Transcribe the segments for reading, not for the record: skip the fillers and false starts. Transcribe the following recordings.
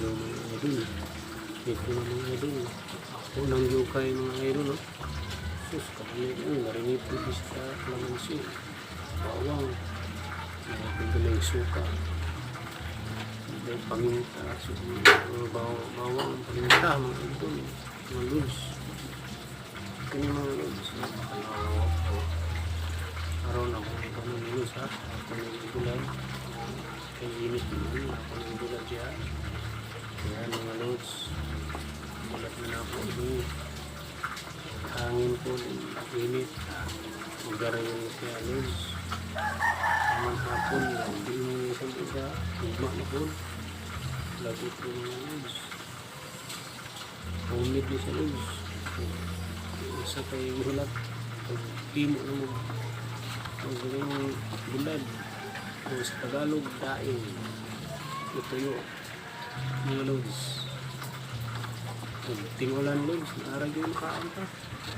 yung mga idol. Ito na mga idol. Ako nang yukay mga idol. No? Sus, kapalid yun. Narinip ko sa kalamansi. Bawang. Mga pagdalang suka. May paminta. So, bawang, paminta mga idol. Mga lods. Kani mga lods. Araw na kung ito ng lods ha. Ako ng gulay. Kaya init naman. Ako ng gulay dyan. Kaya mga lods. Bulat na ako ini. Hangin po. Init. Magaray yung kaya lods. Naman hapon. Hindi mo isang isa. Hugma na po. Lagot po mga lods. Humid niya sa lods. Isa kayo gulat. Timo na mo. Ang galing bulad. O sa Tagalog, daing. Ito yun. Mga lods. Tingulan lods. Naarag yung makaan pa.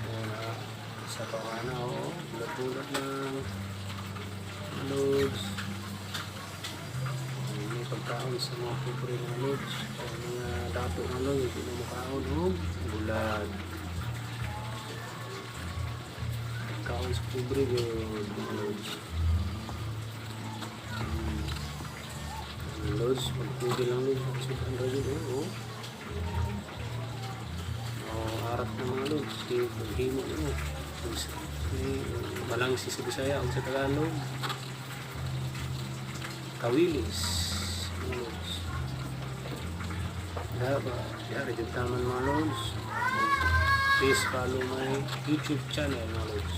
O na sa kawana o. Bulat-bulat lang. Mga lods. May pagkaon sa mga pobre mga lods. O mga dato mga lods. Hindi na makaon o. Bulad. Pagkaon sa pobre yun. Mga lods. Lods, magpugil lang lods. Makasudan rin yun. Harap na mga lods. Paghimo yun. Malangsi sa Bisaya o sa Tagalog. Kawilis. Mga lods. Dari yung taman mga lods. Please follow my YouTube channel mga lods.